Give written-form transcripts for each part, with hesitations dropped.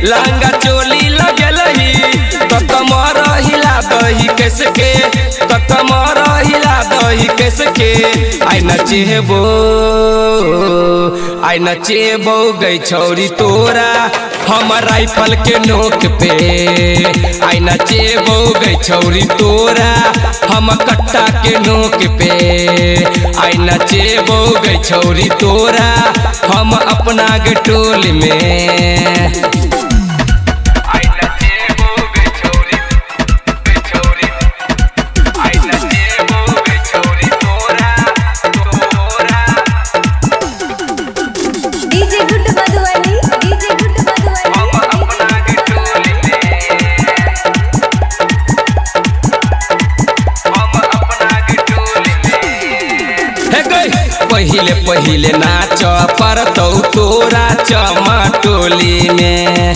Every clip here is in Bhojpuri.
लहंगा चोली लगल तो कमर हिला दही कैसे के, तो कमर हिला दही कैसे के। आई नचेबो गई छौरी तोरा हम राइफल के नोक पे। आई नचेबो गई छौरी तोरा हम कट्टा के नोक पे। आई नचेबो गई छौरी तोरा हम अपना के टोल में। पहिले नाच परतौ तोरा चमटोली में।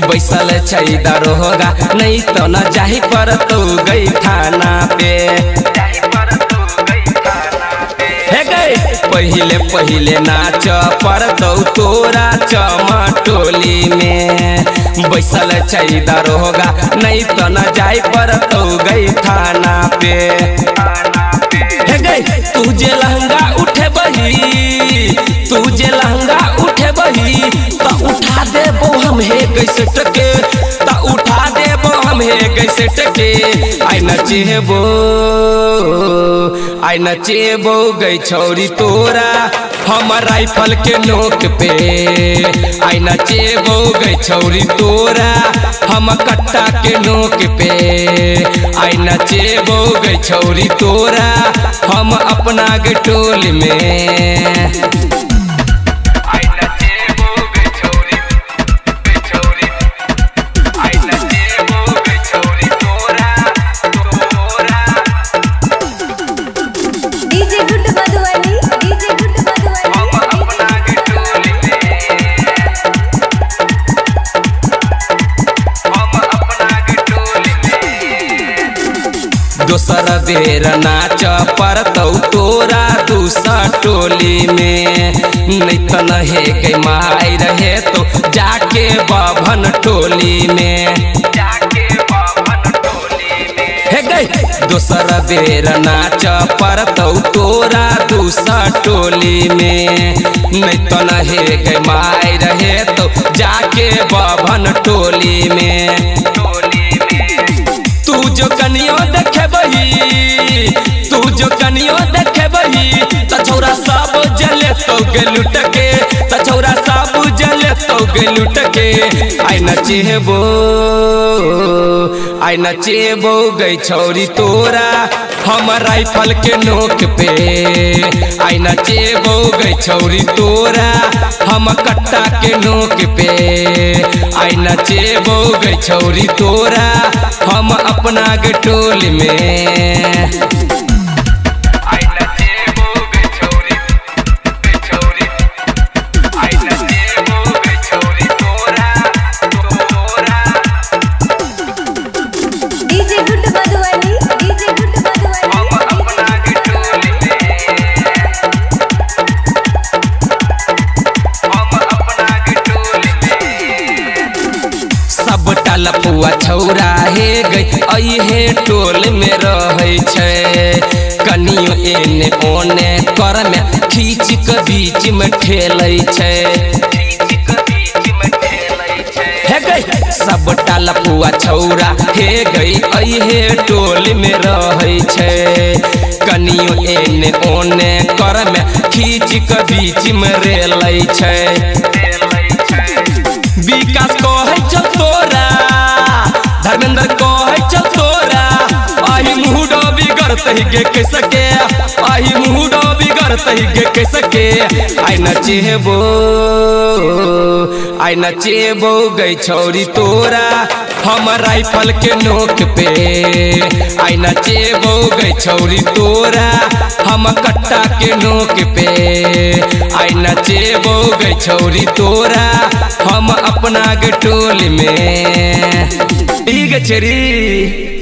बैसल छै दरोगा नहीं तो न जाही परतौ गई थाना पे। हे गई पहिले नाच परतौ तोरा चमटोली में। बैसल छै दरोगा नहीं तो न जाही परतौ गई थाना पे। हे गई तुझे लहंगा उठे बही, तुझे लहंगा उठे बही तो उठा देबो हम हे कैसे टके, तो उठा देबो हम हे कैसे टके। आई नचेबो गई छौरी तोरा हम राइफल के नोक पे। आई नचेबो गई छौरी तोरा हम कट्टा के नोक पे। आई नचेबो गई छौरी तोरा हम अपना के टोल में। दोसर बेर नाच परतौ तोरा दूसरा टोली में। नहीं तो नहे गई माई रहे तो जाके बाभन टोली में। हे गई दोसर बेर नाच परतौ तोरा दूसरा टोली में। नहीं तो नहे गई माई रहे तो जाके बाभन टोली में। तू जो कनियो देखे बही, तू जो कनियो देखे बही तो छौरा सब जले तो गे लुट के, तो छौरा सब जले तो गे लुट के। आई नचेबो गई छौरी तोरा हम राइफल के नोक पे। आई नचेबो गई छौरी तोरा हम कट्टा के नोक पे। आई नचेबो गई छौरी तोरा हम अपना के टोल में। लपुआ छौरा हे गई अहे टोल में रहे छै। कनियो एने ओने कर में खींच के बीच में ठेलै छै। हे गई सबटा लपुआ छौरा हे गई अहे टोल में रहे छै। कनियो एने ओने कर में खींच के बीच में रेलै छै। विकास कहै छौ तोरा, धर्मेंद्र कहै छौ तोरा आही मुहूडो बिगड़तै गे कैसे के, आही मुहूडो बिगड़तै गे कैसे के। आई नचेबो गई छौरी तोरा हम राइफल के नोक पे। आई नचेबो गई छौरी तोरा हम कट्टा के नोक पे। आई नचेबो गई छौरी तोरा हम अपना के टोल में। ठीक है छरी।